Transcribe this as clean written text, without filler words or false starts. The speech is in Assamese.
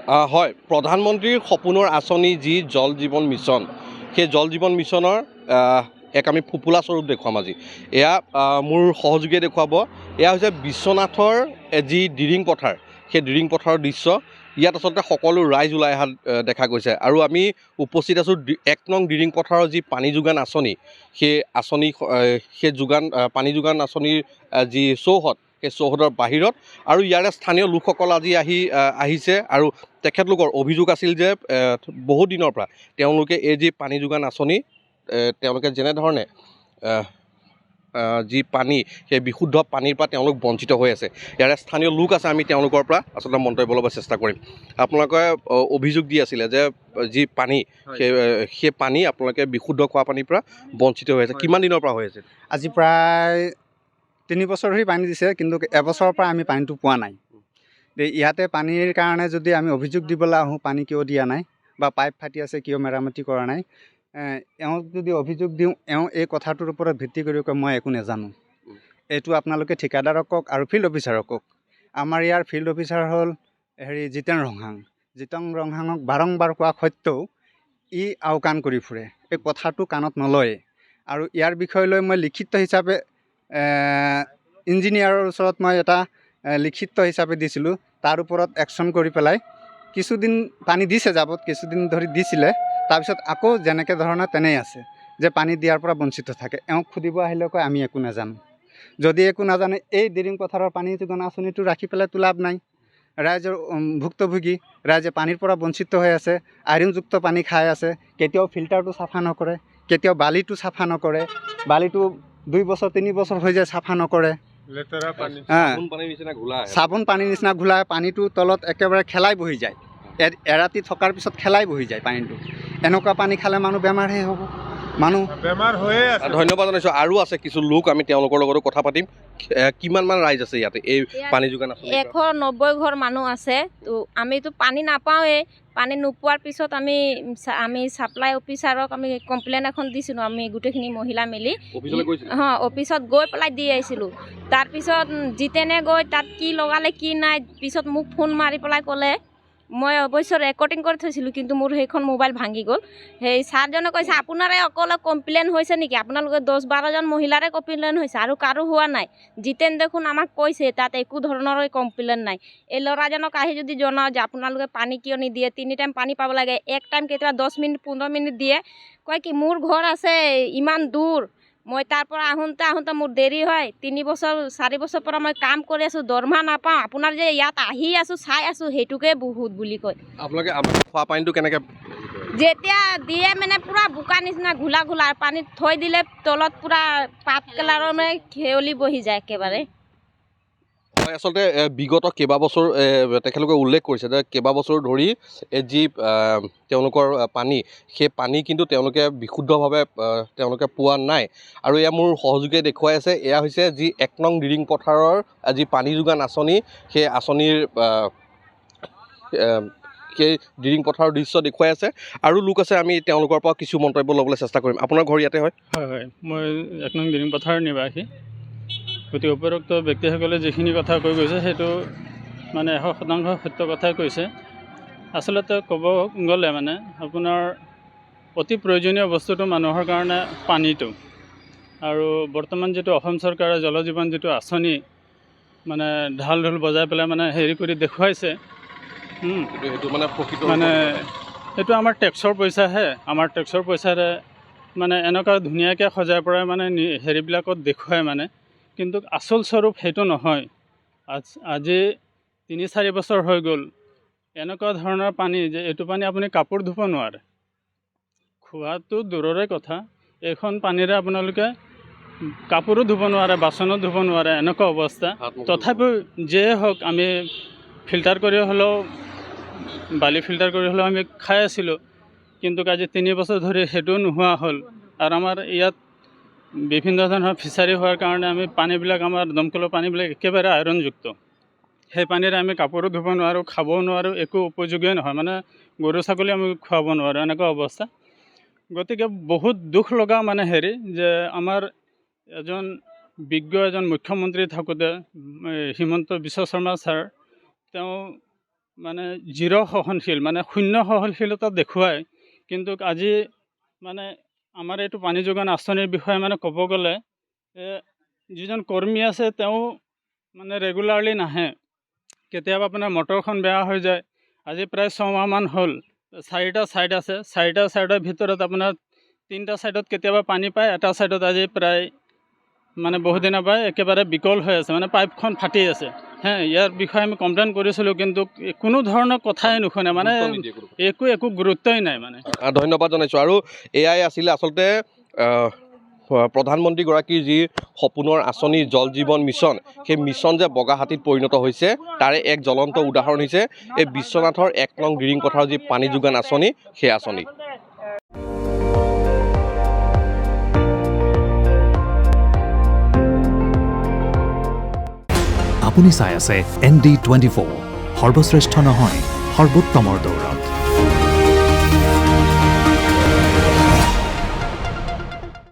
হয়, প্ৰধানমন্ত্ৰীৰ সপোনৰ আঁচনি যি জল জীৱন মিছন, সেই জল জীৱন মিছনৰ এক আমি ফুপুলা স্বৰূপ দেখুৱাম আজি। এয়া মোৰ সহযোগীয়ে দেখুৱাব। এয়া হৈছে বিশ্বনাথৰ যি ডিৰিং পথাৰ, সেই ডিৰিং পথাৰৰ দৃশ্য। ইয়াত আচলতে সকলো ৰাইজ ওলাই অহা দেখা গৈছে আৰু আমি উপস্থিত আছোঁ 1 নং ডিৰিং পথাৰৰ যি পানী যোগান আঁচনি, সেই আঁচনি সেই পানী যোগান আঁচনিৰ যি চৌহদ, সেই চৌহদৰ বাহিৰত। আৰু ইয়াৰে স্থানীয় লোকসকল আজি আহিছে আৰু তেখেতলোকৰ অভিযোগ আছিল যে বহু দিনৰ পৰা তেওঁলোকে এই যি পানী যোগান আঁচনি, তেওঁলোকে যেনেধৰণে যি পানী, সেই বিশুদ্ধ পানীৰ পৰা তেওঁলোক বঞ্চিত হৈ আছে। ইয়াৰে স্থানীয় লোক আছে, আমি তেওঁলোকৰ পৰা আচলতে মন্তব্য ল'ব চেষ্টা কৰিম। আপোনালোকে অভিযোগ দি আছিলে যে যি পানী, সেই পানী আপোনালোকে বিশুদ্ধ খোৱা পানীৰ পৰা বঞ্চিত হৈ আছে। কিমান দিনৰ পৰা হৈ আছে? আজি প্ৰায় 3 বছৰ ধৰি পানী দিছে, কিন্তু এবছৰৰ পৰা আমি পানীটো পোৱা নাই। ইয়াতে পানীৰ কাৰণে যদি আমি অভিযোগ দিবলৈ আহোঁ, পানী কিয় দিয়া নাই বা পাইপ ফাটি আছে কিয় মেৰামতি কৰা নাই, এওঁক যদি অভিযোগ দিওঁ, এওঁ এই কথাটোৰ ওপৰত ভিত্তি কৰি কয় মই একো নাজানো। এইটো আপোনালোকে ঠিকাদাৰক কওক আৰু ফিল্ড অফিচাৰক কওক। আমাৰ ইয়াৰ ফিল্ড অফিচাৰ হ'ল জিতেন ৰংহাং। জিতেন ৰংহাঙক বাৰম্বাৰ কোৱা সত্ত্বেও ই আওকাণ কৰি ফুৰে, এই কথাটো কাণত নলয়। আৰু ইয়াৰ বিষয় লৈ মই লিখিত হিচাপে ইঞ্জিনিয়াৰৰ ওচৰত মই এটা লিখিত হিচাপে দিছিলোঁ। তাৰ ওপৰত একশ্যন কৰি পেলাই কিছুদিন পানী দিছে, যাবত কিছুদিন ধৰি দিছিলে, তাৰপিছত আকৌ যেনেকৈ ধৰণৰ তেনেই আছে, যে পানী দিয়াৰ পৰা বঞ্চিত থাকে। এওঁক সুধিব আহিলে কয় আমি একো নাজানো। যদি একো নাজানে, এই ডিৰিং পথাৰৰ পানী যোগান আঁচনিটো ৰাখি পেলাইতো লাভ নাই। ৰাইজৰ ভুক্তভোগী, ৰাইজে পানীৰ পৰা বঞ্চিত হৈ আছে, আইৰণযুক্ত পানী খাই আছে। কেতিয়াও ফিল্টাৰটো চাফা নকৰে, কেতিয়াও বালিটো চাফা নকৰে, বালিটো 2 বছৰ 3 বছৰ হৈ যায় চাফা নকৰে। লেতেৰা পানী, চাবোন পানীৰ নিচিনা ঘোলায়, পানীটো তলত একেবাৰে খেলাই বহি যায়। এৰাতি থকাৰ পিছত খেলাই বহি যায় পানীটো। এনেকুৱা পানী খালে মানুহ বেমাৰহে হ'ব, মানুহ বেমাৰ হৈয়ে আছে। ধন্যবাদ জনাইছোঁ। আৰু আছে কিছু লোক, আমি তেওঁলোকৰ লগতো কথা পাতিম। কিমানমান ৰাইজ আছে ইয়াতে এই পানী যোগান আঁচনি? 190 ঘৰ মানুহ আছে। তো আমিতো পানী নাপাওঁৱেই। পানী নোপোৱাৰ পিছত আমি ছাপ্লাই অফিচাৰক আমি কমপ্লেইন এখন দিছিলোঁ, আমি গোটেইখিনি মহিলা মিলি অফিচত গৈ পেলাই দি আহিছিলোঁ। তাৰপিছত জিতেনে গৈ তাত কি লগালে কি নাই, পিছত মোক ফোন মাৰি পেলাই ক'লে। মই অৱশ্যে ৰেকৰ্ডিং কৰি থৈছিলোঁ, কিন্তু মোৰ সেইখন মোবাইল ভাঙি গ'ল। সেই ছাৰজনে কৈছে আপোনাৰে অকলে কমপ্লেইন হৈছে নেকি? আপোনালোকে 10-12জন মহিলাৰে কমপ্লেইন হৈছে আৰু কাৰো হোৱা নাই। জিতেন দেখোন আমাক কৈছে তাত একো ধৰণৰ কমপ্লেইন নাই। এই ল'ৰাজনক আহি যদি জনাওঁ যে আপোনালোকে পানী কিয় নিদিয়ে, 3 টাইম পানী পাব লাগে, 1 টাইম কেতিয়াবা 10 মিনিট 15 মিনিট দিয়ে, কয় কি মোৰ ঘৰ আছে ইমান দূৰ, মই তাৰ পৰা আহোঁতে মোৰ দেৰি হয়। 3 বছৰ 4 বছৰ পৰা মই কাম কৰি আছোঁ, দৰমহা নাপাওঁ, আপোনাৰ যে ইয়াত আহি আছোঁ চাই আছোঁ সেইটোকে বহুত বুলি কয়। আপোনালোকে খোৱা পানীটো কেনেকৈ? যেতিয়া দিয়ে মানে পূৰা বোকা নিচিনা ঘোলা পানীত থৈ দিলে তলত পূৰা পাত কালাৰৰ মানে খেৱলি বহি যায় একেবাৰে। হয়, আচলতে বিগত কেইবাবছৰ তেখেতলোকে উল্লেখ কৰিছে যে কেইবাবছৰ ধৰি যি তেওঁলোকৰ পানী, সেই পানী কিন্তু তেওঁলোকে বিশুদ্ধভাৱে তেওঁলোকে পোৱা নাই। আৰু এয়া মোৰ সহযোগীয়ে দেখুৱাই আছে, এয়া হৈছে যি 1 নং ডিৰিং পথাৰৰ যি পানী যোগান আঁচনি, সেই আঁচনিৰ সেই ডিৰিং পথাৰৰ দৃশ্য দেখুৱাই আছে। আৰু লোক আছে, আমি তেওঁলোকৰ পৰা কিছু মন্তব্য ল'বলৈ চেষ্টা কৰিম। আপোনাৰ ঘৰ ইয়াতে হয়? হয়, মই 1 নং ডিৰিং পথাৰৰ নিবাসী। গতিকে উপৰোক্ত ব্যক্তিসকলে যিখিনি কথা কৈ গৈছে সেইটো মানে 100% সত্য কথাই কৈছে। আচলতে ক'ব গ'লে মানে আপোনাৰ অতি প্ৰয়োজনীয় বস্তুটো মানুহৰ কাৰণে পানীটো। আৰু বৰ্তমান যিটো অসম চৰকাৰে জল জীৱন যিটো আঁচনি মানে ঢাল ঢোল বজাই পেলাই মানে হেৰি কৰি দেখুৱাইছে, মানে এইটো আমাৰ টেক্সৰ পইচাহে, আমাৰ টেক্সৰ পইচাৰে মানে এনেকুৱা ধুনীয়াকৈ সজাই পৰাই মানে হেৰিবিলাকত দেখুৱাই মানে, কিন্তু আচল স্বৰূপ সেইটো নহয়। আজি 3-4 বছৰ হৈ গ'ল এনেকুৱা ধৰণৰ পানী যে এইটো পানী আপুনি কাপোৰ ধুব নোৱাৰে, খোৱাটো দূৰৰে কথা, এইখন পানীৰে আপোনালোকে কাপোৰো ধুব নোৱাৰে, বাচনো ধুব নোৱাৰে, এনেকুৱা অৱস্থা। তথাপিও যিয়ে হওক আমি ফিল্টাৰ কৰি হ'লেও, বালি ফিল্টাৰ কৰি হ'লেও আমি খাই আছিলোঁ। কিন্তু আজি 3 বছৰ ধৰি সেইটোও নোহোৱা হ'ল। আৰু আমাৰ ইয়াত বিভিন্ন ধৰণৰ ফিচাৰী হোৱাৰ কাৰণে আমি পানীবিলাক, আমাৰ দমকলৰ পানীবিলাক একেবাৰে আইৰণযুক্ত। সেই পানীৰে আমি কাপোৰো ধুব নোৱাৰোঁ, খাবও নোৱাৰোঁ, একো উপযোগীয়ে নহয়, মানে গৰু ছাগলী আমি খুৱাব নোৱাৰোঁ, এনেকুৱা অৱস্থা। গতিকে বহুত দুখ লগা মানে হেৰি যে আমাৰ এজন মুখ্যমন্ত্ৰী থাকোঁতে হিমন্ত বিশ্ব শৰ্মা ছাৰ, তেওঁ মানে জিৰ' সহনশীল মানে শূন্য সহনশীলতা দেখুৱায়। কিন্তু আজি মানে আমাৰ এইটো পানী যোগান আঁচনিৰ বিষয়ে মানে ক'ব গ'লে যিজন কৰ্মী আছে তেওঁ মানে ৰেগুলাৰলি নাহে। কেতিয়াবা আপোনাৰ মটৰখন বেয়া হৈ যায়। আজি প্ৰায় 6 মাহমান হ'ল, 4টা ছাইড আছে, 4টা ছাইডৰ ভিতৰত আপোনাৰ 3টা ছাইডত কেতিয়াবা পানী পায়, এটা ছাইডত আজি প্ৰায় মানে বহুত দিনৰ পৰা একেবাৰে বিকল হৈ আছে, মানে পাইপখন ফাটি আছে। ইয়াৰ বিষয়ে আমি কমপ্লেইন কৰিছিলোঁ, কিন্তু কোনো ধৰণৰ কথাই নুশুনে, মানে একো গুৰুত্বই নাই মানে। ধন্যবাদ জনাইছোঁ। আৰু এয়াই আছিলে আচলতে প্ৰধানমন্ত্ৰীগৰাকীৰ যি সপোনৰ আঁচনি জল জীৱন মিছন, সেই মিছন যে বগাহাতীত পৰিণত হৈছে তাৰে এক জ্বলন্ত উদাহৰণ হৈছে এই বিশ্বনাথৰ 1 নং গিৰিং পথাৰৰ যি পানী যোগান আঁচনি, সেই আঁচনি। আপুনি চাই আছে ND24, সৰ্বশ্ৰেষ্ঠ নহয় সৰ্বোত্তমৰ দৌৰত।